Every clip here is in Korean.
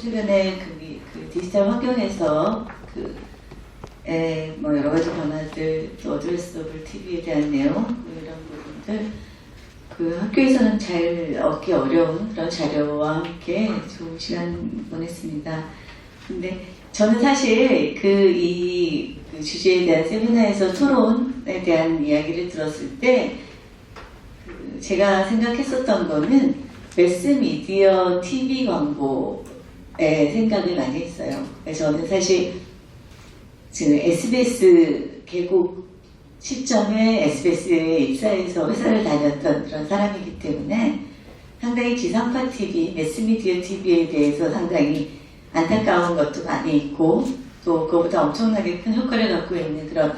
최근에 그 디지털 환경에서 뭐 여러 가지 변화들, 또 어드레서블 TV에 대한 내용, 뭐 이런 부분들, 학교에서는 잘 얻기 어려운 그런 자료와 함께 좋은 시간 보냈습니다. 근데 저는 사실 이 주제에 대한 세미나에서 토론에 대한 이야기를 들었을 때 제가 생각했었던 거는 매스미디어 TV 광고에 생각을 많이 했어요. 저는 사실 지금 SBS 개국 시점에 SBS에 입사해서 회사를 다녔던 그런 사람이기 때문에 상당히 지상파 TV, 매스미디어 TV에 대해서 상당히 안타까운 것도 많이 있고, 또 그거보다 엄청나게 큰 효과를 갖고 있는 그런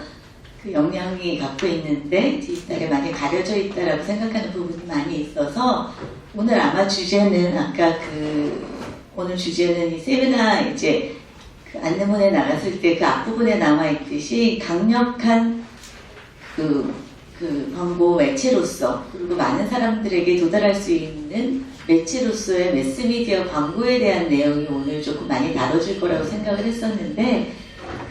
영향이 갖고 있는데 디지털에 많이 가려져 있다라고 생각하는 부분이 많이 있어서, 오늘 아마 주제는 오늘 주제는 이 세미나 이제 안내문에 나갔을 때 그 앞부분에 나와 있듯이 강력한 광고 매체로서, 그리고 많은 사람들에게 도달할 수 있는 매체로서의 매스미디어 광고에 대한 내용이 오늘 조금 많이 다뤄질 거라고 생각을 했었는데,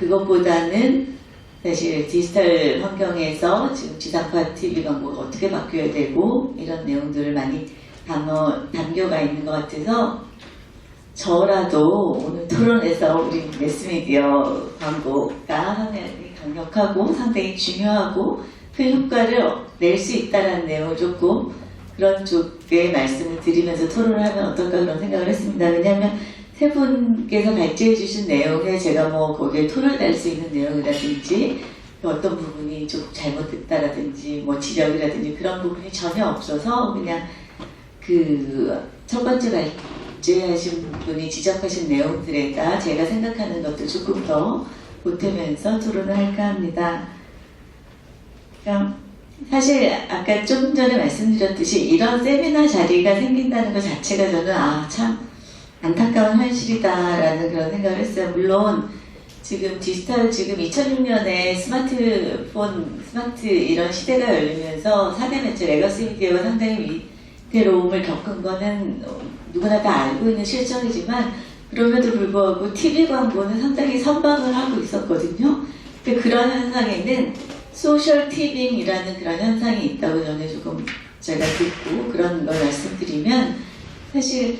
그것보다는 사실 디지털 환경에서 지금 지상파 TV 광고가 어떻게 바뀌어야 되고 이런 내용들을 많이 담겨가 있는 것 같아서, 저라도 오늘 토론에서 우리 매스미디어 광고가 상당히 강력하고 상당히 중요하고 큰 효과를 낼 수 있다는 내용을 조금 그런 쪽에 말씀을 드리면서 토론을 하면 어떨까 그런 생각을 했습니다. 왜냐하면 세 분께서 발제해 주신 내용에 제가 뭐 거기에 토를 달 수 있는 내용이라든지 어떤 부분이 조금 잘못됐다라든지 뭐 지적이라든지 그런 부분이 전혀 없어서, 그냥 첫 번째 발제하신 분이 지적하신 내용들에다 제가 생각하는 것도 조금 더 보태면서 토론을 할까 합니다. 사실 아까 조금 전에 말씀드렸듯이 이런 세미나 자리가 생긴다는 것 자체가 저는 참 안타까운 현실이다라는 그런 생각을 했어요. 물론 지금 디지털, 지금 2006년에 스마트 이런 시대가 열리면서 4대 매체 레거시 미디어가 상당히 위태로움을 겪은 거는 누구나 다 알고 있는 실정이지만, 그럼에도 불구하고 TV 광고는 상당히 선방을 하고 있었거든요. 근데 그런 현상에는 소셜 티빙이라는 그런 현상이 있다고 전에 조금 제가 듣고 그런 걸 말씀드리면, 사실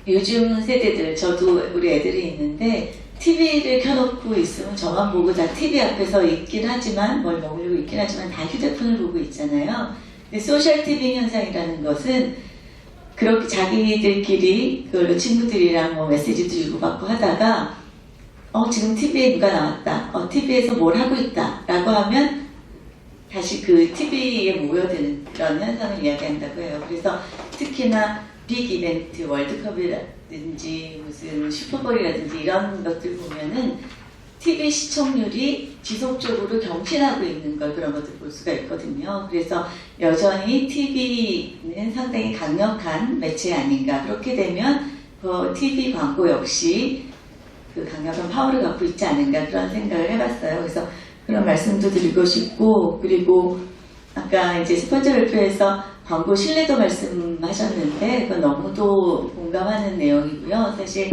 요즘 세대들, 저도 우리 애들이 있는데 TV를 켜놓고 있으면 저만 보고 다 TV 앞에서 있긴 하지만, 뭘 먹으려고 있긴 하지만 다 휴대폰을 보고 있잖아요. 근데 소셜 티빙 현상이라는 것은 그렇게 자기들끼리 그걸로 친구들이랑 뭐 메시지도 주고받고 하다가 지금 TV에 누가 나왔다, TV에서 뭘 하고 있다 라고 하면 다시 그 TV에 모여드는 그런 현상을 이야기한다고 해요. 그래서 특히나 빅 이벤트, 월드컵이라든지 무슨 슈퍼볼이라든지 이런 것들 보면은 TV 시청률이 지속적으로 경신하고 있는 걸, 그런 것들 볼 수가 있거든요. 그래서 여전히 TV는 상당히 강력한 매체 아닌가. 그렇게 되면 TV 광고 역시 강력한 파워를 갖고 있지 않은가, 그런 생각을 해봤어요. 그래서 그런 말씀도 드리고 싶고, 그리고 아까 이제 첫 번째 발표에서 광고 신뢰도 말씀하셨는데 그건 너무도 공감하는 내용이고요. 사실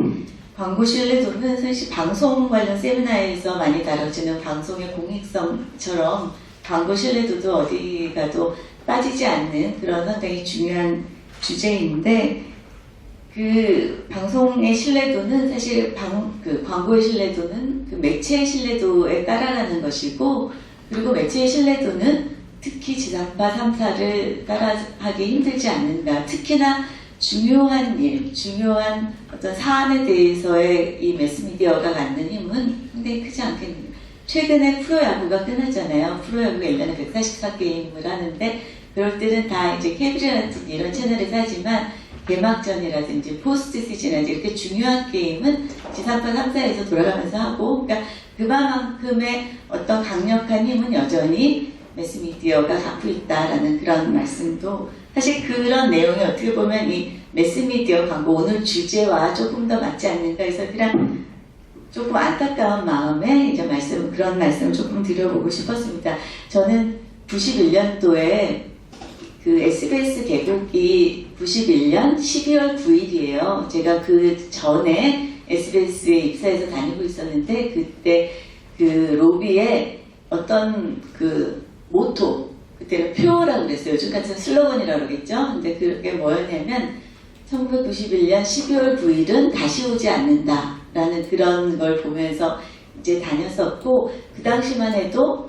광고 신뢰도는 사실 방송 관련 세미나에서 많이 다뤄지는 방송의 공익성처럼 광고 신뢰도도 어디 가도 빠지지 않는 그런 상당히 중요한 주제인데, 방송의 신뢰도는 사실 광고의 신뢰도는 매체의 신뢰도에 따라가는 것이고, 그리고 매체의 신뢰도는 특히 지상파 3사를 따라하기 힘들지 않는가. 특히나 중요한 일, 중요한 어떤 사안에 대해서의 이 매스미디어가 갖는 힘은 상당히 크지 않겠는가. 최근에 프로야구가 끝났잖아요. 프로야구가 1년에 144게임을 하는데, 그럴 때는 다 이제 케이블이라든지 이런 채널에서 하지만, 개막전이라든지 포스트 시즌이라든지 이렇게 중요한 게임은 지상파 3사에서 돌아가면서 하고, 그러니까 그만큼의 어떤 강력한 힘은 여전히 매스미디어가 갖고 있다라는 그런 말씀도, 사실 그런 내용이 어떻게 보면 이 매스미디어 광고 오늘 주제와 조금 더 맞지 않는가 해서 그냥 조금 안타까운 마음에 이제 그런 말씀을 조금 드려보고 싶었습니다. 저는 91년도에 그 SBS 개국이 91년 12월 9일이에요. 제가 그 전에 SBS에 입사해서 다니고 있었는데 그때 그 로비에 어떤 그 모토, 그때는 표어라고 그랬어요. 요즘 같은 슬로건이라고 그러겠죠. 근데 그게 뭐였냐면 1991년 12월 9일은 다시 오지 않는다라는 그런 걸 보면서 이제 다녔었고, 그 당시만 해도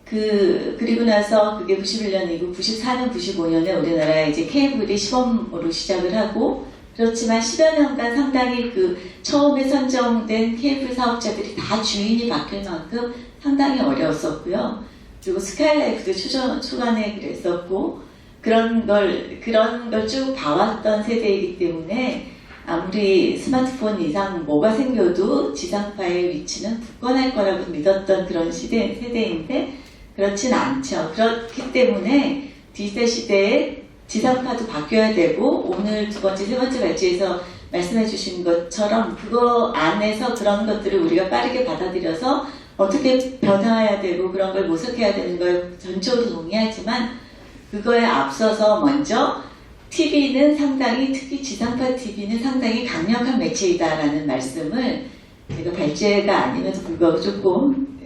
그리고 나서 그게 91년이고 94년, 95년에 우리나라에 이제 케이블이 시범으로 시작을 하고, 그렇지만 10여 년간 상당히 그 처음에 선정된 케이블 사업자들이 다 주인이 바뀔 만큼 상당히 어려웠었고요. 그리고 스카이라이프도 초반에 그랬었고, 그런 걸 쭉 봐왔던 세대이기 때문에 아무리 스마트폰 이상 뭐가 생겨도 지상파의 위치는 굳건할 거라고 믿었던 그런 세대인데 그렇진 않죠. 그렇기 때문에 디지털 시대에 지상파도 바뀌어야 되고, 오늘 두 번째, 세 번째 발제에서 말씀해 주신 것처럼 그거 안에서 그런 것들을 우리가 빠르게 받아들여서 어떻게 변화해야 되고 그런 걸 모색해야 되는 걸 전적으로 동의하지만, 그거에 앞서서 먼저 TV는 상당히, 특히 지상파 TV는 상당히 강력한 매체이다라는 말씀을 제가 발제가 아님에도 불구하고 조금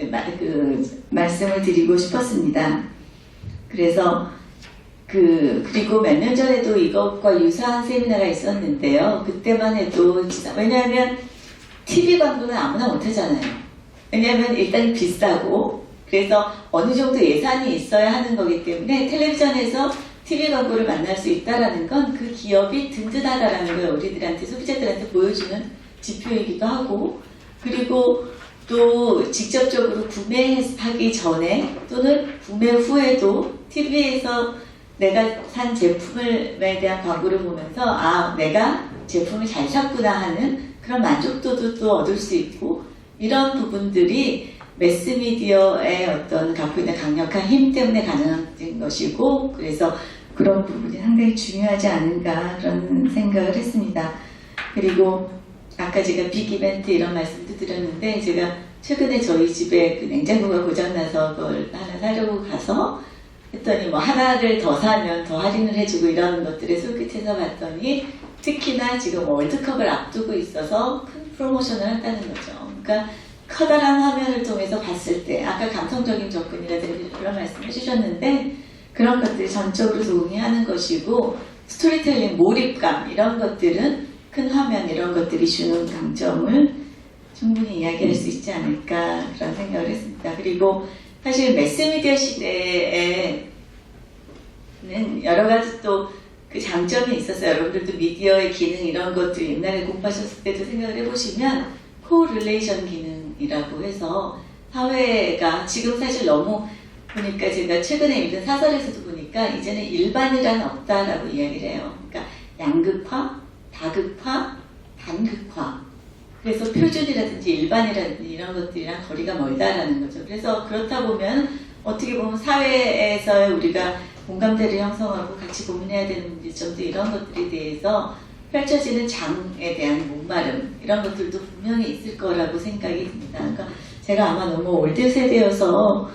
말씀을 드리고 싶었습니다. 그래서 그리고 몇 년 전에도 이것과 유사한 세미나가 있었는데요. 그때만 해도 왜냐하면 TV 광고는 아무나 못하잖아요. 왜냐하면 일단 비싸고, 그래서 어느 정도 예산이 있어야 하는 거기 때문에 텔레비전에서 TV 광고를 만날 수 있다라는 건 그 기업이 든든하다라는 걸 우리들한테, 소비자들한테 보여주는 지표이기도 하고, 그리고 또 직접적으로 구매하기 전에 또는 구매 후에도 TV에서 내가 산 제품에 대한 광고를 보면서 아, 내가 제품을 잘 샀구나 하는 그런 만족도도 또 얻을 수 있고, 이런 부분들이 매스미디어의 어떤 갖고 있는 강력한 힘 때문에 가능한 것이고, 그래서 그런 부분이 상당히 중요하지 않은가 그런 생각을 했습니다. 그리고 아까 제가 빅 이벤트 이런 말씀도 드렸는데, 제가 최근에 저희 집에 그 냉장고가 고장나서 그걸 하나 사려고 가서 했더니 뭐 하나를 더 사면 더 할인을 해주고 이런 것들을 솔깃해서 봤더니, 특히나 지금 월드컵을 앞두고 있어서 큰 프로모션을 한다는 거죠. 그러니까 커다란 화면을 통해서 봤을 때, 아까 감성적인 접근이라든지 그런 말씀 해주셨는데, 그런 것들이 전적으로 동의하는 것이고, 스토리텔링, 몰입감 이런 것들은 큰 화면 이런 것들이 주는 강점을 충분히 이야기할 수 있지 않을까 그런 생각을 했습니다. 그리고 사실 매스미디어 시대에는 여러 가지 또 그 장점이 있었어요. 여러분들도 미디어의 기능 이런 것들 옛날에 공부하셨을 때도 생각을 해보시면 코릴레이션 기능이라고 해서 사회가 지금 사실 너무 보니까, 제가 최근에 읽은 사설에서도 보니까 이제는 일반이란 없다라고 이야기를 해요. 그러니까 양극화, 다극화, 단극화. 그래서 표준이라든지 일반이라든지 이런 것들이랑 거리가 멀다라는 거죠. 그래서 그렇다 보면 어떻게 보면 사회에서 우리가 공감대를 형성하고 같이 고민해야 되는 문제점도 이런 것들에 대해서 펼쳐지는 장에 대한 목마름 이런 것들도 분명히 있을 거라고 생각이 듭니다. 그러니까 제가 아마 너무 올드 세대여서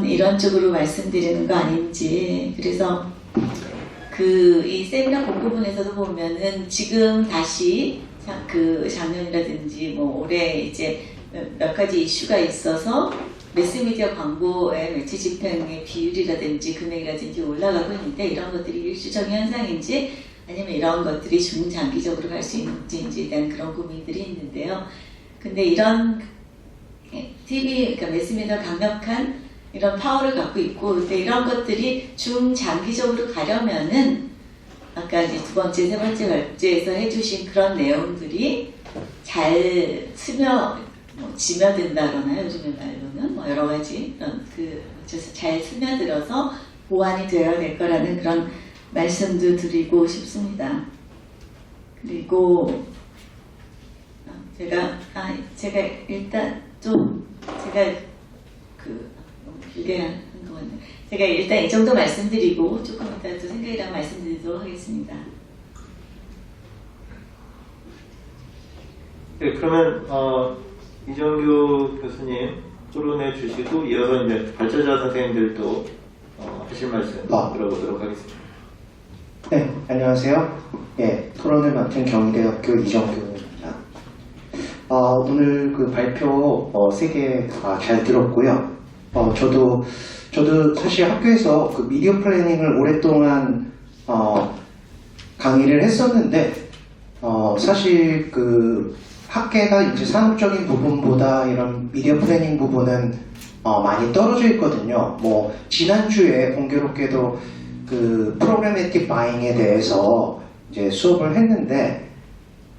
이런 쪽으로 말씀드리는 거 아닌지. 그래서 이 세미나 공부문에서도 보면은 지금 다시 그 작년이라든지 뭐 올해 이제 몇 가지 이슈가 있어서 매스미디어 광고의 매체 집행의 비율이라든지 금액이라든지 올라가고 있는데, 이런 것들이 일시적인 현상인지 아니면 이런 것들이 중장기적으로 갈 수 있는지에 대한 그런 고민들이 있는데요. 근데 이런 TV, 그러니까 매스미디어 강력한 이런 파워를 갖고 있고, 근데 이런 것들이 중장기적으로 가려면은 아까 이제 두 번째, 세 번째 발제에서 해주신 그런 내용들이 잘 지며든다 그러나요? 요즘의 말로는 뭐 여러 가지 그런 잘 스며들어서 보완이 되어야 될 거라는 그런 말씀도 드리고 싶습니다. 그리고 제가 일단 좀 제가 너무 길게 한 것 같네요. 제가 일단 이 정도 말씀드리고 조금 이따 또 생각이랑 말씀드리도록 하겠습니다. 네, 그러면 이정규 교수님 토론해 주시고, 이어서 이제 발제자 선생님들도 하실 말씀 들어보도록 하겠습니다. 네, 안녕하세요. 예, 토론을 맡은 경희대학교 이정규입니다. 오늘 그 발표 3개 잘 들었고요. 저도 사실 학교에서 그 미디어 플래닝을 오랫동안 강의를 했었는데 사실 그 학계가 이제 산업적인 부분보다 이런 미디어 플래닝 부분은 많이 떨어져 있거든요. 뭐 지난주에 공교롭게도 그 프로그래매틱 바잉에 대해서 이제 수업을 했는데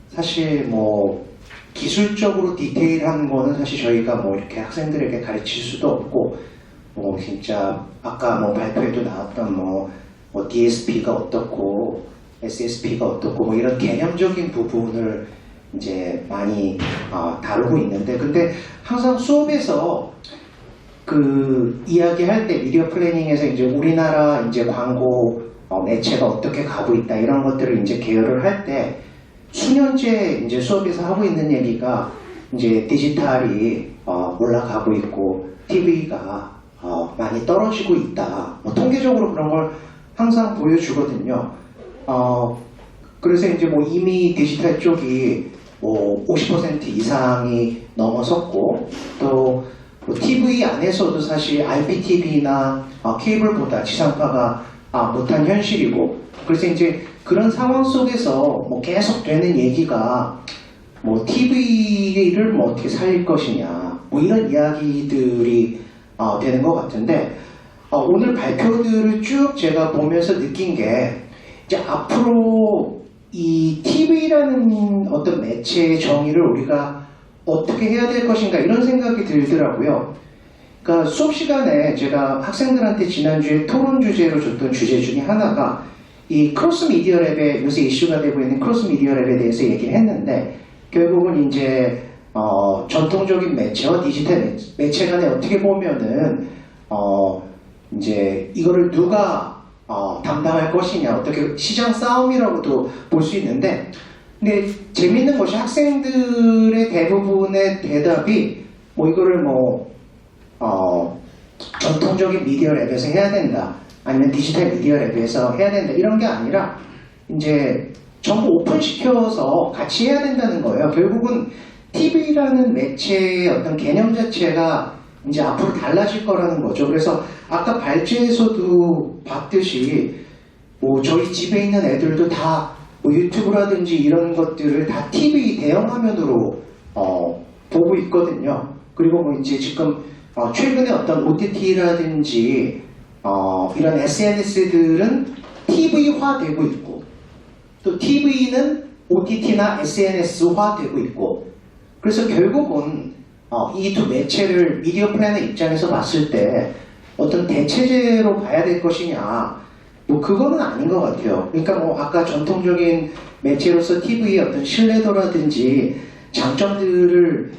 사실 뭐 기술적으로 디테일한 거는 사실 저희가 뭐 이렇게 학생들에게 가르칠 수도 없고 뭐 진짜 아까 뭐 발표에도 나왔던 뭐 DSP가 어떻고 SSP가 어떻고 뭐 이런 개념적인 부분을 이제 많이 다루고 있는데 근데 항상 수업에서 그 이야기할 때 미디어 플래닝에서 이제 우리나라 이제 광고 매체가 어떻게 가고 있다 이런 것들을 이제 개요를 할 때 수년째 이제 수업에서 하고 있는 얘기가 이제 디지털이 올라가고 있고 TV가 많이 떨어지고 있다. 뭐 통계적으로 그런 걸 항상 보여주거든요. 그래서 이제 뭐 이미 디지털 쪽이 뭐 50% 이상이 넘어섰고 또 TV 안에서도 사실 IPTV나 케이블보다 지상파가 못한 현실이고 그래서 이제 그런 상황 속에서 뭐 계속 되는 얘기가 뭐 TV를 뭐 어떻게 살릴 것이냐 뭐 이런 이야기들이 되는 것 같은데 오늘 발표들을 쭉 제가 보면서 느낀 게 이제 앞으로 이 TV라는 어떤 매체의 정의를 우리가 어떻게 해야 될 것인가 이런 생각이 들더라고요. 그러니까 수업 시간에 제가 학생들한테 지난주에 토론 주제로 줬던 주제 중에 하나가 이 크로스 미디어 랩에 요새 이슈가 되고 있는 크로스 미디어 랩에 대해서 얘기를 했는데 결국은 이제 전통적인 매체와 디지털 매체 간에 어떻게 보면은 이제 이거를 누가 담당할 것이냐 어떻게 시장 싸움이라고도 볼 수 있는데 근데 재밌는 것이 학생들의 대부분의 대답이 뭐 이거를 뭐 전통적인 미디어 랩에서 해야 된다 아니면 디지털 미디어 랩에서 해야 된다 이런 게 아니라 이제 전부 오픈시켜서 같이 해야 된다는 거예요. 결국은 TV라는 매체의 어떤 개념 자체가 이제 앞으로 달라질 거라는 거죠. 그래서 아까 발제에서도 봤듯이 뭐 저희 집에 있는 애들도 다 뭐 유튜브라든지 이런 것들을 다 TV 대형 화면으로 보고 있거든요. 그리고 뭐 이제 지금 최근에 어떤 OTT라든지 이런 SNS들은 TV화 되고 있고 또 TV는 OTT나 SNS화 되고 있고 그래서 결국은 이 두 매체를 미디어 플랜의 입장에서 봤을 때 어떤 대체제로 봐야 될 것이냐 뭐 그거는 아닌 것 같아요. 그러니까 뭐 아까 전통적인 매체로서 TV의 어떤 신뢰도라든지 장점들을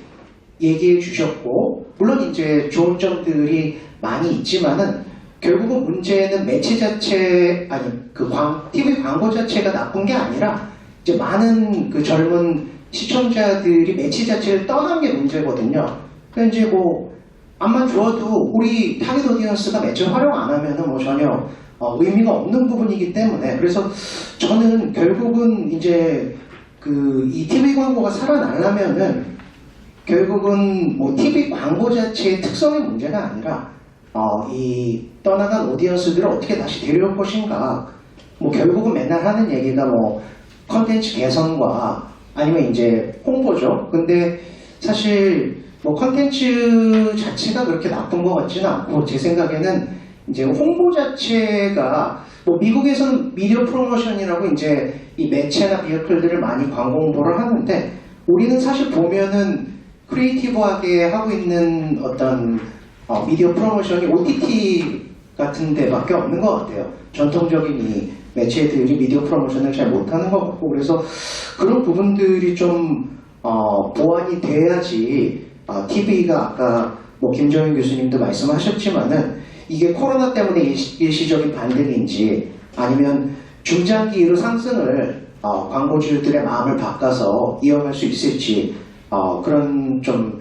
얘기해 주셨고 물론 이제 좋은 점들이 많이 있지만은 결국은 문제는 매체 자체 아니 그 TV 광고 자체가 나쁜 게 아니라 이제 많은 그 젊은 시청자들이 매체 자체를 떠난 게 문제거든요. 그러니까 이제 뭐 암만 좋아도 우리 타깃 오디언스가 매체를 활용 안 하면은 뭐 전혀 의미가 없는 부분이기 때문에 그래서 저는 결국은 이제 그 이 TV 광고가 살아나려면은 결국은 뭐 TV 광고 자체의 특성의 문제가 아니라 이 떠나간 오디언스들을 어떻게 다시 데려올 것인가 뭐 결국은 맨날 하는 얘기가 뭐 컨텐츠 개선과 아니면 이제 홍보죠. 근데 사실 뭐 컨텐츠 자체가 그렇게 나쁜 것 같지는 않고 제 생각에는 이제 홍보 자체가 뭐 미국에서는 미디어 프로모션이라고 이제 이 매체나 비어클들을 많이 광고 홍보를 하는데 우리는 사실 보면은 크리에이티브하게 하고 있는 어떤 미디어 프로모션이 OTT 같은 데밖에 없는 것 같아요. 전통적인 이 매체들이 미디어 프로모션을 잘 못하는 것 같고 그래서 그런 부분들이 좀 보완이 돼야지 TV가 아까 뭐 김정인 교수님도 말씀하셨지만은 이게 코로나 때문에 일시적인 반등인지 아니면 중장기로 상승을 광고주들의 마음을 바꿔서 이어갈 수 있을지 그런 좀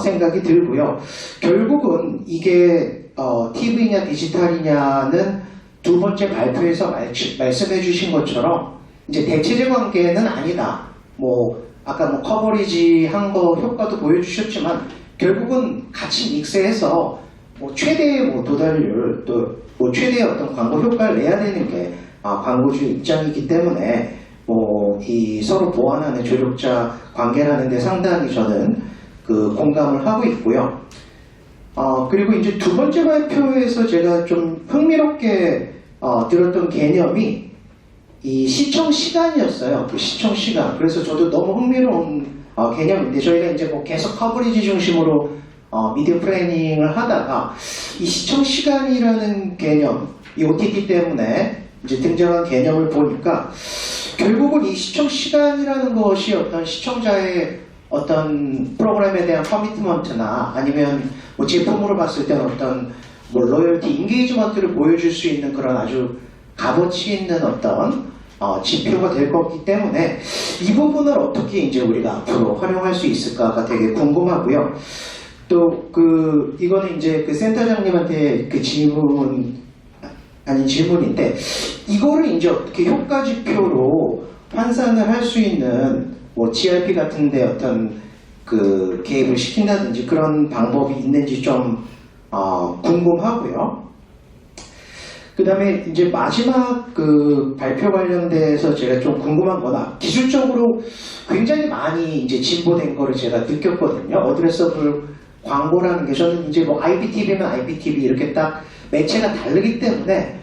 생각이 들고요. 결국은 이게 TV냐 디지털이냐는 두 번째 발표에서 말씀해 주신 것처럼 이제 대체제 관계는 아니다. 뭐 아까 뭐 커버리지 한 거 효과도 보여주셨지만 결국은 같이 믹스해서 뭐 최대의 뭐 도달률 또 뭐 최대의 어떤 광고 효과를 내야 되는 게 광고주 입장이기 때문에 뭐 이 서로 보완하는 조력자 관계라는 데 상당히 저는 그 공감을 하고 있고요. 그리고 이제 두 번째 발표에서 제가 좀 흥미롭게 들었던 개념이 이 시청 시간이었어요. 그 시청 시간. 그래서 저도 너무 흥미로운 개념인데 저희가 이제 뭐 계속 커버리지 중심으로 미디어 플래닝을 하다가 이 시청 시간이라는 개념, 이 OTT 때문에 이제 등장한 개념을 보니까 결국은 이 시청 시간이라는 것이 어떤 시청자의 어떤 프로그램에 대한 커미트먼트나 아니면 뭐 제품으로 봤을 때는 어떤 뭐 로열티, 인게이지먼트를 보여줄 수 있는 그런 아주 값어치 있는 어떤 지표가 될 거기 때문에 이 부분을 어떻게 이제 우리가 앞으로 활용할 수 있을까가 되게 궁금하고요. 또 이거는 이제 그 센터장님한테 그 질문인데 이거를 이제 어떻게 효과 지표로 환산을 할 수 있는 뭐 GRP 같은데 어떤 그 개입을 시킨다든지 그런 방법이 있는지 좀 궁금하고요. 그 다음에 이제 마지막 그 발표 관련돼서 제가 좀 궁금한 거나 기술적으로 굉장히 많이 이제 진보된 거를 제가 느꼈거든요. 어드레서블 광고라는 게 저는 이제 뭐 IPTV면 IPTV 이렇게 딱 매체가 다르기 때문에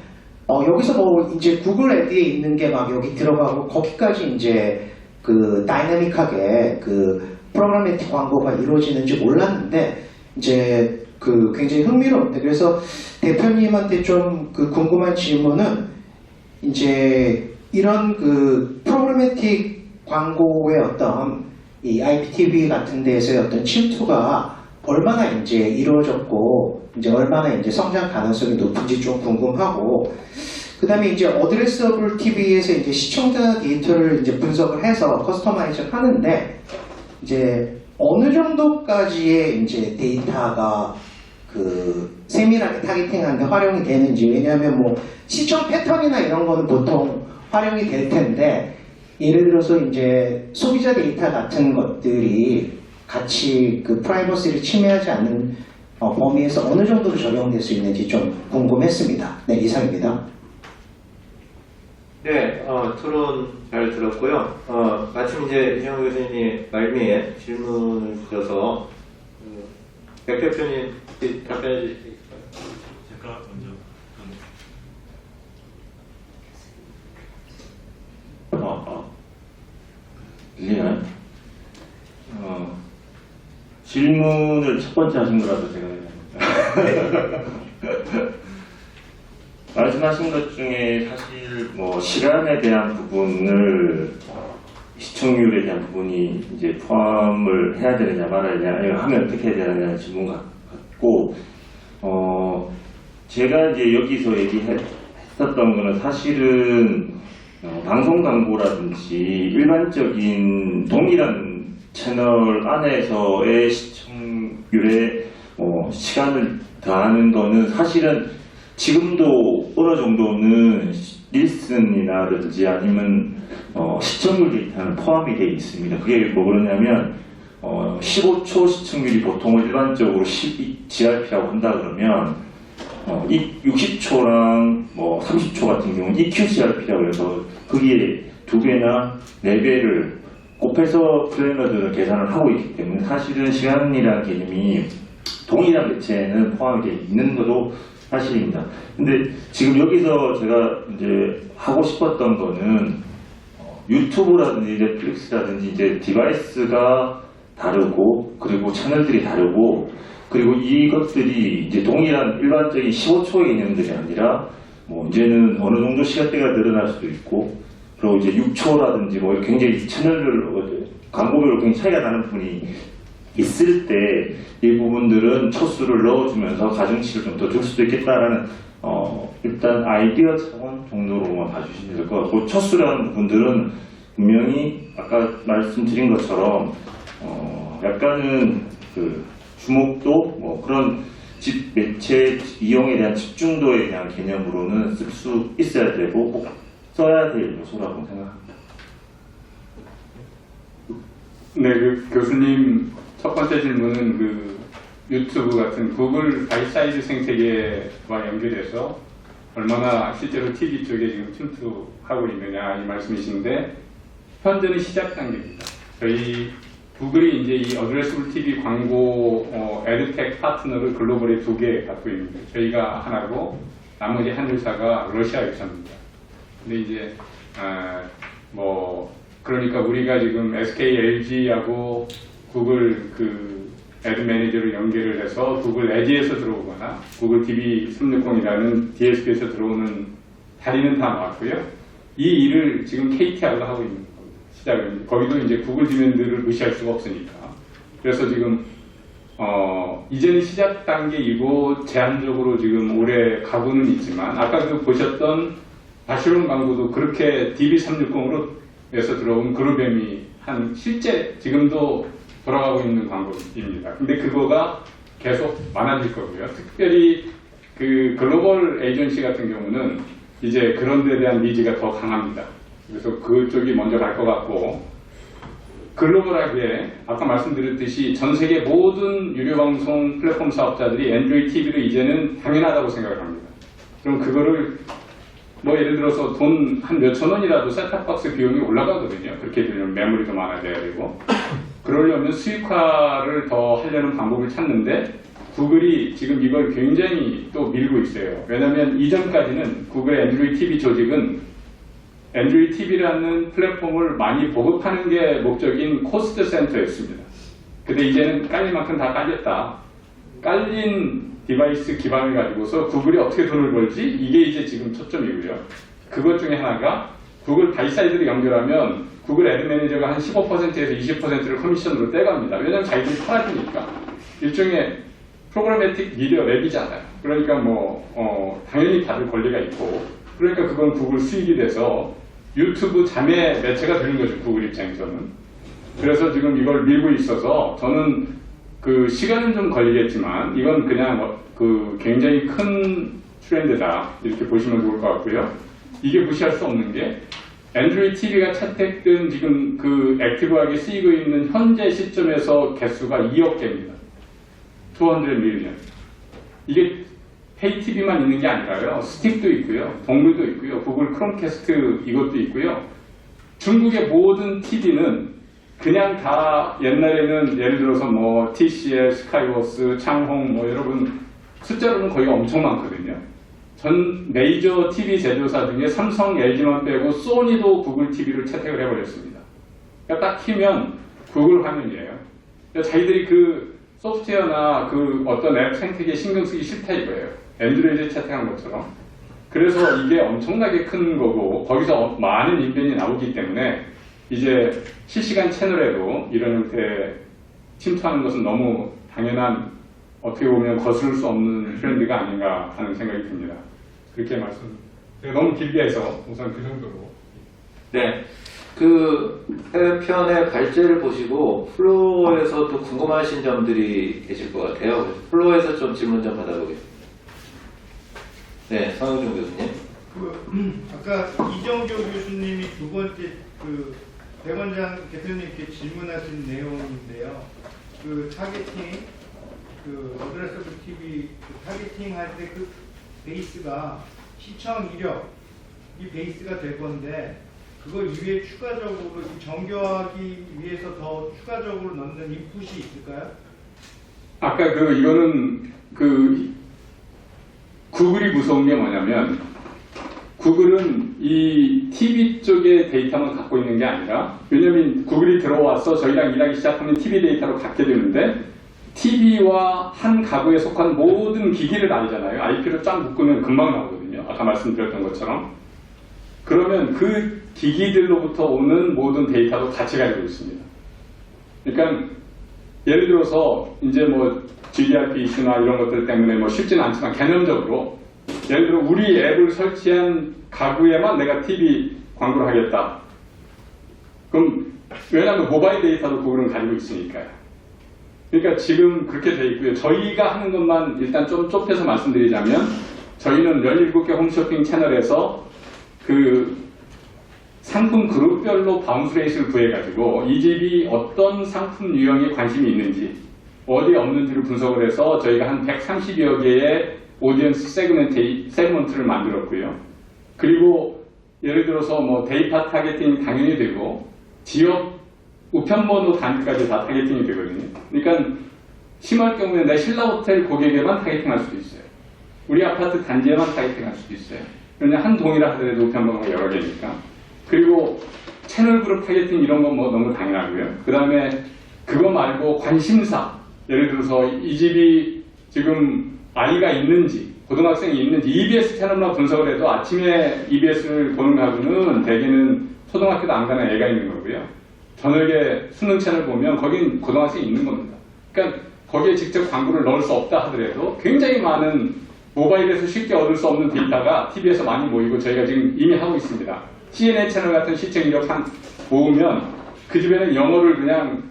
여기서 뭐 이제 구글 애드에 있는 게 막 여기 들어가고 거기까지 이제 그 다이내믹하게 그 프로그래매틱 광고가 이루어지는지 몰랐는데 이제 그 굉장히 흥미로운데 그래서 대표님한테 좀 그 궁금한 질문은 이제 이런 그 프로그래매틱 광고의 어떤 이 IPTV 같은 데에서의 어떤 침투가 얼마나 이제 이루어졌고 이제 얼마나 이제 성장 가능성이 높은지 좀 궁금하고 그 다음에 이제 어드레서블 TV에서 이제 시청자 데이터를 이제 분석을 해서 커스터마이즈 하는데 이제 어느 정도까지의 이제 데이터가 그 세밀하게 타겟팅하는데 활용이 되는지 왜냐하면 뭐 시청 패턴이나 이런 거는 보통 활용이 될 텐데 예를 들어서 이제 소비자 데이터 같은 것들이 같이 그 프라이버시를 침해하지 않는 범위에서 어느 정도로 적용될 수 있는지 좀 궁금했습니다. 네, 이상입니다. 네, 토론 잘 들었고요. 마침 이제 이정우 교수님이 말미에 질문을 주셔서 백 대표님 답변해 주실까요? 제가 먼저 들리나요? 질문을 첫 번째 하신 거라서 제가 말씀하신 것 중에 사실 뭐 시간에 대한 부분을 시청률에 대한 부분이 이제 포함을 해야 되느냐 말아야 되느냐 아니면 하면 어떻게 해야 되느냐는 질문 같고 제가 이제 여기서 얘기했었던 거는 사실은 방송 광고라든지 일반적인 동일한 채널 안에서의 시청률에 시간을 더하는 거는 사실은 지금도 어느 정도는 닐슨이라든지 아니면 시청률 데이터는 포함이 되어 있습니다. 그게 뭐 그러냐면 15초 시청률이 보통 일반적으로 12GRP라고 한다 그러면 60초랑 뭐 30초 같은 경우는 EQGRP라고 해서 거기에 2배나 4배를 곱해서 플래너들은 계산을 하고 있기 때문에 사실은 시간이라는 개념이 동일한 매체에는 포함이 되어 있는 것도 사실입니다. 근데 지금 여기서 제가 이제 하고 싶었던 거는 유튜브라든지 넷플릭스라든지 이제 디바이스가 다르고 그리고 채널들이 다르고 그리고 이것들이 이제 동일한 일반적인 15초의 개념들이 아니라 뭐 이제는 어느 정도 시간대가 늘어날 수도 있고 그리고 이제 6초라든지 뭐 굉장히 채널별 광고별로 굉장히 차이가 나는 부분이 있을 때 이 부분들은 초수를 넣어주면서 가중치를 좀 더 줄 수도 있겠다라는 일단 아이디어 차원 정도로만 봐주시면 될 것 같고 초수라는 부분들은 분명히 아까 말씀드린 것처럼 약간은 그 주목도 뭐 그런 매체 이용에 대한 집중도에 대한 개념으로는 쓸 수 있어야 되고 꼭 써야 될 요소라고 생각합니다. 네, 그 교수님 첫 번째 질문은 그 유튜브 같은 구글 바이사이드 생태계와 연결해서 얼마나 실제로 TV 쪽에 지금 침투하고 있느냐 이 말씀이신데 현재는 시작 단계입니다. 저희 구글이 이제 이 어드레스블 TV 광고 에드텍 파트너를 글로벌에 2개 갖고 있는데 저희가 하나고 나머지 한 회사가 러시아 회사입니다. 근데 이제 그러니까 우리가 지금 SK, LG하고 구글 그 애드 매니저를 연결을 해서 구글 에지에서 들어오거나 구글 TV 360이라는 DSP에서 들어오는 다리는 다 나왔고요. 이 일을 지금 KT하고 하고 있는 겁니다. 시작은 거기도 이제 구글 디맨드를 무시할 수가 없으니까. 그래서 지금 이제는 시작 단계이고 제한적으로 지금 올해 가고는 있지만 아까 그 보셨던 바시론 광고도 그렇게 DB360으로 에서 들어온 그룹엠이 한 실제 지금도 돌아가고 있는 광고입니다. 근데 그거가 계속 많아질 거고요. 특별히 그 글로벌 에이전시 같은 경우는 이제 그런 데 대한 니즈가 더 강합니다. 그래서 그쪽이 먼저 갈 것 같고 글로벌하게 아까 말씀드렸듯이 전 세계 모든 유료방송 플랫폼 사업자들이 엔드로이드 TV를 이제는 당연하다고 생각을 합니다. 그럼 그거를 뭐 예를 들어서 돈 한 몇천 원이라도 셋탑박스 비용이 올라가거든요. 그렇게 되면 메모리도 많아져야 되고 그러려면 수익화를 더 하려는 방법을 찾는데 구글이 지금 이걸 굉장히 또 밀고 있어요. 왜냐하면 이전까지는 구글의 엔드로이드 TV 조직은 엔드로이드 TV라는 플랫폼을 많이 보급하는 게 목적인 코스트 센터였습니다. 근데 이제는 깔릴 만큼 다 깔렸다. 깔린 디바이스 기반을 가지고서 구글이 어떻게 돈을 벌지? 이게 이제 지금 초점이고요. 그것 중에 하나가 구글 바이사이드를 연결하면 구글 애드 매니저가 한 15%에서 20%를 커미션으로 떼갑니다. 왜냐하면 자기들이 팔아주니까. 일종의 프로그래매틱 미디어 랩이잖아요. 그러니까 당연히 받을 권리가 있고 그러니까 그건 구글 수익이 돼서 유튜브 자매 매체가 되는 거죠. 구글 입장에서는. 그래서 지금 이걸 밀고 있어서 저는 그 시간은 좀 걸리겠지만 이건 그냥 그 굉장히 큰 트렌드다 이렇게 보시면 좋을 것 같고요. 이게 무시할 수 없는 게 엔드로이드 TV가 채택된 지금 그 액티브하게 쓰이고 있는 현재 시점에서 개수가 2억 개입니다. 200 밀리언. 이게 페이 TV만 있는 게 아니라요. 스틱도 있고요. 동물도 있고요. 구글 크롬캐스트 이것도 있고요. 중국의 모든 TV는 그냥 다 옛날에는 예를 들어서 TCL, 스카이워스, 창홍 여러분 숫자로는 거의 엄청 많거든요. 전 메이저 TV 제조사 중에 삼성, LG만 빼고 소니도 구글 TV를 채택을 해버렸습니다. 그러니까 딱 키면 구글 화면이에요. 그러니까 자기들이 그 소프트웨어나 그 어떤 앱 생태계에 신경 쓰기 싫다 이거예요. 엔드로이드에 채택한 것처럼. 그래서 이게 엄청나게 큰 거고 거기서 많은 인벤이 나오기 때문에 이제 실시간 채널에도 이런 형태의 침투하는 것은 너무 당연한 어떻게 보면 거스를 수 없는 트렌드가 아닌가 하는 생각이 듭니다. 그렇게 제가 너무 길게 해서 우선 그 정도로. 네. 그 해외편의 발제를 보시고 플로어에서 또 궁금하신 점들이 계실 것 같아요. 플로어에서 좀 질문 좀 받아보겠습니다. 네, 성영준 교수님. 아까 이정교 교수님이 두 번째 그 백원장 대표님께 질문하신 내용인데요. 그 타겟팅, 그 어드레스블 TV 타겟팅 할 때 그 베이스가 시청 이력이 베이스가 될 건데 그걸 이외에 추가적으로 정교하기 위해서 더 추가적으로 넣는 인풋이 있을까요? 아까 이거는 구글이 무서운 게 뭐냐면 구글은 이 TV 쪽의 데이터만 갖고 있는 게 아니라 왜냐면 구글이 들어와서 저희랑 일하기 시작하면 TV 데이터로 갖게 되는데 TV와 한 가구에 속한 모든 기기를 알잖아요. IP로 쫙 묶으면 금방 나오거든요. 아까 말씀드렸던 것처럼. 그러면 그 기기들로부터 오는 모든 데이터도 같이 가지고 있습니다. 그러니까 예를 들어서 이제 GDRP 이슈나 이런 것들 때문에 쉽지는 않지만 개념적으로 예를 들어 우리 앱을 설치한 가구에만 내가 TV 광고를 하겠다. 그럼 왜냐하면 모바일 데이터도 구글은 가지고 있으니까요. 그러니까 지금 그렇게 돼 있고요. 저희가 하는 것만 일단 좀 좁혀서 말씀드리자면 저희는 17개 홈쇼핑 채널에서 그 상품 그룹별로 바운스 레이스를 구해가지고 이 집이 어떤 상품 유형에 관심이 있는지 어디에 없는지를 분석을 해서 저희가 한 130여 개의 오디언스 세그먼트를 만들었고요. 그리고 예를 들어서 뭐 데이터 타겟팅이 당연히 되고 지역 우편번호 단위까지 다 타겟팅이 되거든요. 그러니까 심할 경우에 내 신라호텔 고객에만 타겟팅할 수도 있어요. 우리 아파트 단지에만 타겟팅할 수도 있어요. 그냥 한 동이라 하더라도 우편번호가 여러 개니까. 그리고 채널 그룹 타겟팅 이런 건 뭐 너무 당연하고요. 그 다음에 그거 말고 관심사, 예를 들어서 이 집이 지금 아이가 있는지 고등학생이 있는지 EBS 채널만 분석을 해도 아침에 EBS를 보는 가구는 대개는 초등학교도 안 가는 애가 있는 거고요. 저녁에 수능 채널 보면 거긴 고등학생이 있는 겁니다. 그러니까 거기에 직접 광고를 넣을 수 없다 하더라도 굉장히 많은 모바일에서 쉽게 얻을 수 없는 데이터가 TV에서 많이 모이고 저희가 지금 이미 하고 있습니다. CNN 채널 같은 시청 이력 모으면 그 집에는 영어를 그냥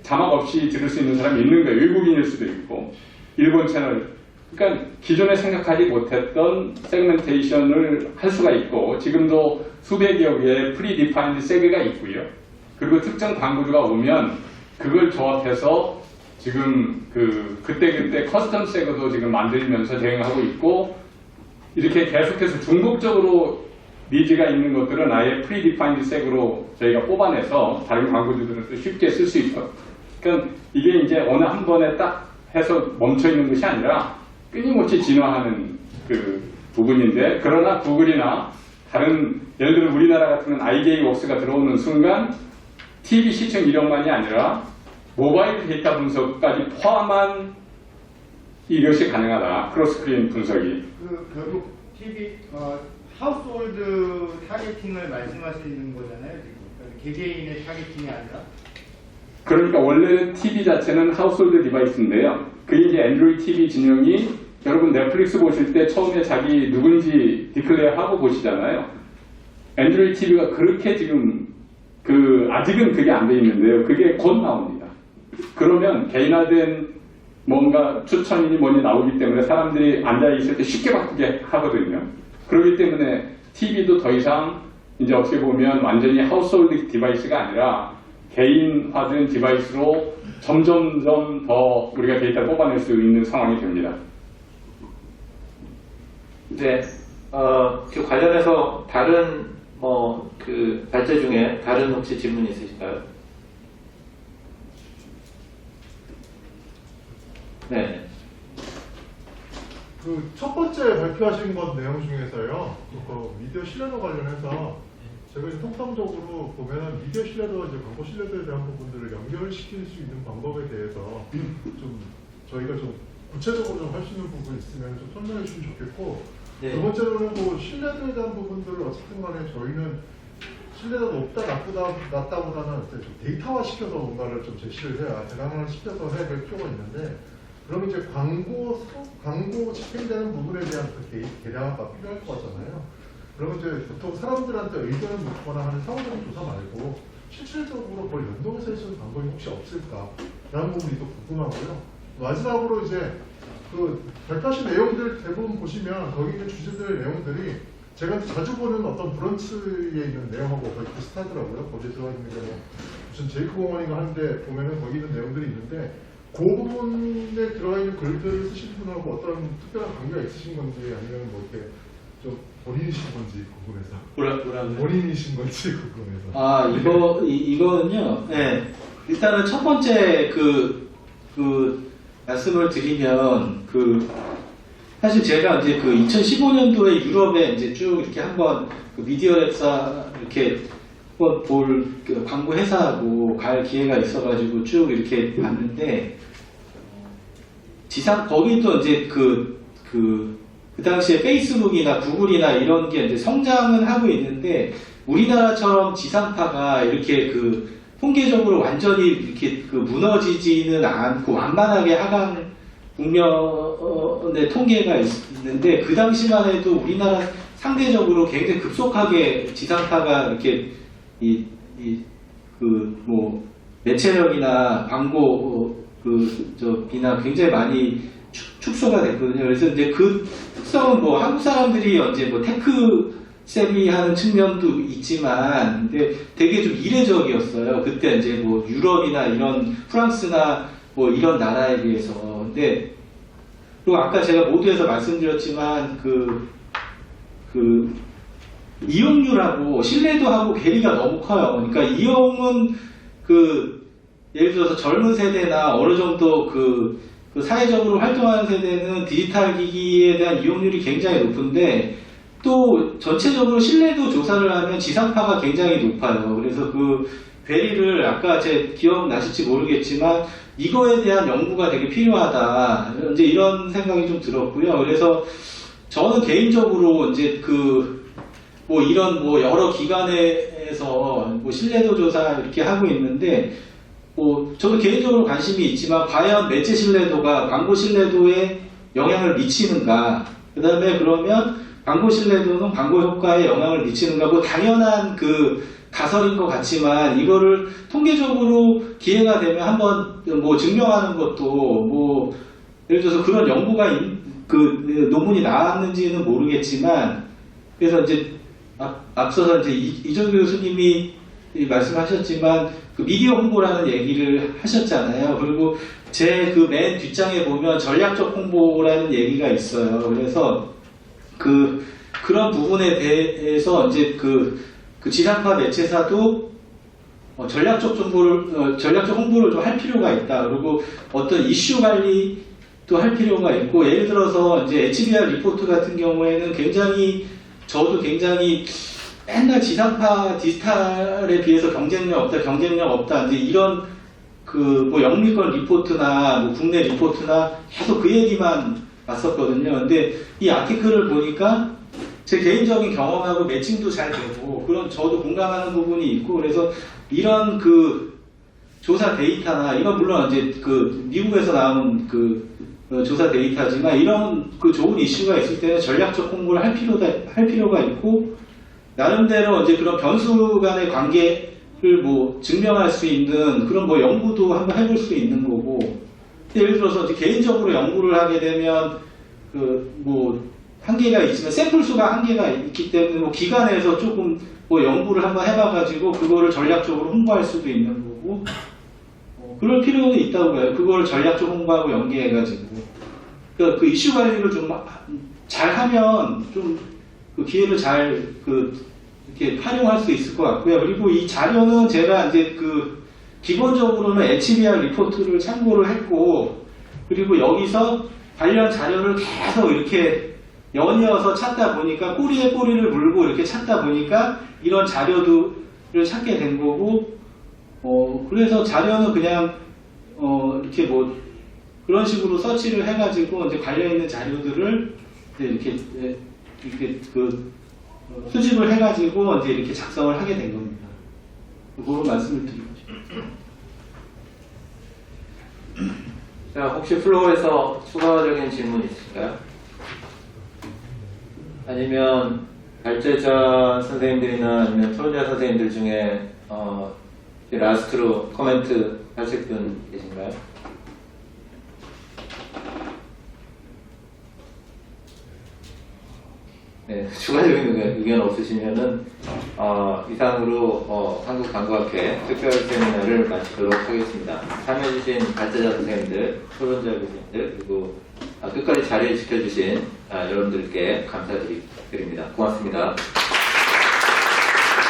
자막 없이 들을 수 있는 사람이 있는 거예요. 외국인일 수도 있고 일본 채널. 그러니까 기존에 생각하지 못했던 세그멘테이션을 할 수가 있고 지금도 수백여 개의 프리디파인드 세그가 있고요. 그리고 특정 광고주가 오면 그걸 조합해서 지금 그때 커스텀 세그도 지금 만들면서 대응하고 있고 이렇게 계속해서 중복적으로 니즈가 있는 것들은 아예 프리디파인드 세그로 저희가 뽑아내서 다른 광고주들은 또 쉽게 쓸 수 있고 그러니까 이게 이제 어느 한 번에 딱 해서 멈춰 있는 것이 아니라 끊임없이 진화하는 그 부분인데 그러나 구글이나 다른 예를 들어 우리나라 같은 IK웍스가 들어오는 순간 TV 시청 이력만이 아니라 모바일 데이터 분석까지 포함한 이것이 가능하다. 크로스스크린 분석이. 결국 TV 하우스홀드 타겟팅을 말씀하시는 거잖아요. 지금 개개인의 타겟팅이 아니라. 그러니까 원래는 TV 자체는 하우스홀드 디바이스인데요. 그게 이제 안드로이드 TV 진영이 여러분 넷플릭스 보실 때 처음에 자기 누군지 디클레어 하고 보시잖아요. 안드로이드 TV가 그렇게 지금 아직은 그게 안 돼 있는데요. 그게 곧 나옵니다. 그러면 개인화된 뭔가 추천이니 뭐니 나오기 때문에 사람들이 앉아있을 때 쉽게 바꾸게 하거든요. 그렇기 때문에 TV도 더 이상 이제 어떻게 보면 완전히 하우스홀드 디바이스가 아니라 개인화된 디바이스로 점점점 더 우리가 데이터를 뽑아낼 수 있는 상황이 됩니다. 네, 그 관련해서 다른 그 발제 중에 다른 혹시 질문 있으실까요? 네. 그 첫 번째 발표하신 것 내용 중에서요, 그 미디어 신뢰도 관련해서 제가 이제 통상적으로 보면 미디어 신뢰도와 이제 광고 신뢰도에 대한 부분들을 연결시킬 수 있는 방법에 대해서 좀 저희가 좀 구체적으로 좀 할 수 있는 부분이 있으면 좀 설명해 주시면 좋겠고, 네. 두 번째로는 뭐 신뢰도에 대한 부분들을 어쨌든 간에 저희는 신뢰도가 높다 낮다보다는 좀 데이터화 시켜서 뭔가를 좀 제시를 해야 대강을 시켜서 해야 될 필요가 있는데, 그럼 이제 광고 집행되는 부분에 대한 그 계량화가 필요할 거잖아요. 그러면 이제 보통 사람들한테 의견을 묻거나 하는 상호적인 조사 말고 실질적으로 뭘 연동해서 할 수 있는 방법이 혹시 없을까라는 부분이 또 궁금하고요. 마지막으로 이제 그 발표하신 내용들 대부분 보시면 거기 있는 주제들 내용들이 제가 자주 보는 어떤 브런치에 있는 내용하고 거의 비슷하더라고요. 거기에 들어가 있는 게 뭐 무슨 제이크 공원인가 하는데 보면은 거기 있는 내용들이 있는데 그 부분에 들어가 있는 글들을 쓰신 분하고 어떤 특별한 관계가 있으신 건지 아니면 뭐 이렇게 좀 본인이신 건지 궁금해서. 뭐라고요? 본인이신 건지 궁금해서. 이거는요. 네. 일단은 첫 번째 말씀을 드리면 사실 제가 이제 2015년도에 유럽에 이제 쭉 이렇게 한번 미디어 랩사 이렇게 한번 볼 광고 회사하고 갈 기회가 있어가지고 쭉 이렇게 봤는데 거기도 이제 그 당시에 페이스북이나 구글이나 이런 게 이제 성장은 하고 있는데 우리나라처럼 지상파가 이렇게 통계적으로 완전히 이렇게 무너지지는 않고 완만하게 하강 국면의 통계가 있는데 그 당시만 해도 우리나라 상대적으로 굉장히 급속하게 지상파가 이렇게 매체력이나 광고 비나 굉장히 많이 축소가 됐거든요. 그래서 이제 그 특성은 뭐 한국 사람들이 이제 뭐 테크 세비하는 측면도 있지만, 근데 되게 좀 이례적이었어요. 그때 이제 뭐 유럽이나 이런 프랑스나 뭐 이런 나라에 비해서. 근데 그리고 아까 제가 모두에서 말씀드렸지만 이용률하고 신뢰도하고 괴리가 너무 커요. 그러니까 이용은 예를 들어서 젊은 세대나 어느 정도 사회적으로 활동하는 세대는 디지털 기기에 대한 이용률이 굉장히 높은데, 또 전체적으로 신뢰도 조사를 하면 지상파가 굉장히 높아요. 그래서 괴리를 아까 제 기억나실지 모르겠지만 이거에 대한 연구가 되게 필요하다. 이제 이런 생각이 좀 들었고요. 그래서 저는 개인적으로 이제 뭐 이런 뭐 여러 기관에서 뭐 신뢰도 조사 이렇게 하고 있는데, 뭐 저도 개인적으로 관심이 있지만 과연 매체 신뢰도가 광고 신뢰도에 영향을 미치는가? 그다음에 그러면 광고 신뢰도는 광고 효과에 영향을 미치는가? 뭐 당연한 가설인 것 같지만 이거를 통계적으로 기회가 되면 한번 뭐 증명하는 것도 뭐 예를 들어서 그런 연구가 논문이 나왔는지는 모르겠지만, 그래서 이제 앞서서 이제 이정규 교수님이 말씀하셨지만 미디어 홍보라는 얘기를 하셨잖아요. 그리고 제 맨 뒷장에 보면 전략적 홍보라는 얘기가 있어요. 그래서 그런 부분에 대해서 이제 지상파 매체사도 전략적 홍보를 좀 할 필요가 있다. 그리고 어떤 이슈 관리도 할 필요가 있고, 예를 들어서 이제 HBR 리포트 같은 경우에는 저도 굉장히 맨날 지상파 디지털에 비해서 경쟁력 없다. 이제 이런 뭐 영미권 리포트나 뭐 국내 리포트나 계속 그 얘기만 봤었거든요. 근데 이 아티클을 보니까 제 개인적인 경험하고 매칭도 잘 되고, 그런 저도 공감하는 부분이 있고, 그래서 이런 조사 데이터나, 이건 물론 이제 미국에서 나온 조사 데이터지만, 이런 좋은 이슈가 있을 때는 전략적 홍보를 할 필요가 있고, 나름대로 이제 그런 변수 간의 관계를 뭐 증명할 수 있는 그런 뭐 연구도 한번 해볼 수 있는 거고, 예를 들어서 이제 개인적으로 연구를 하게 되면 뭐 한계가 있지만 샘플 수가 한계가 있기 때문에 뭐 기관에서 조금 뭐 연구를 한번 해봐가지고 그거를 전략적으로 홍보할 수도 있는 거고, 그럴 필요는 있다고 해요. 그거를 전략적 홍보하고 연계해가지고 그 이슈 관리를 좀 잘하면 좀 기회를 잘 이렇게 활용할 수 있을 것 같고요. 그리고 이 자료는 제가 이제 기본적으로는 HBR 리포트를 참고를 했고, 그리고 여기서 관련 자료를 계속 이렇게 연이어서 찾다 보니까, 꼬리에 꼬리를 물고 이렇게 찾다 보니까 이런 자료들을 찾게 된 거고, 그래서 자료는 그냥 이렇게 뭐 그런 식으로 서치를 해가지고 이제 관련 있는 자료들을 이제 이렇게 수집을 해가지고 이제 이렇게 작성을 하게 된 겁니다. 그런 말씀을 드리고 싶습니다. 자, 혹시 플로어에서 추가적인 질문 있으실까요? 아니면 발제자 선생님들이나 아니면 토론자 선생님들 중에 라스트로 코멘트 하실 분 계신가요? 네, 추가적인 의견 없으시면은 이상으로 한국광고학회 특별 세미나를 마치도록 하겠습니다. 참여해주신 발제자 선생님들, 토론자 교수님들, 그리고 끝까지 자리를 지켜주신 여러분들께 감사드립니다. 고맙습니다.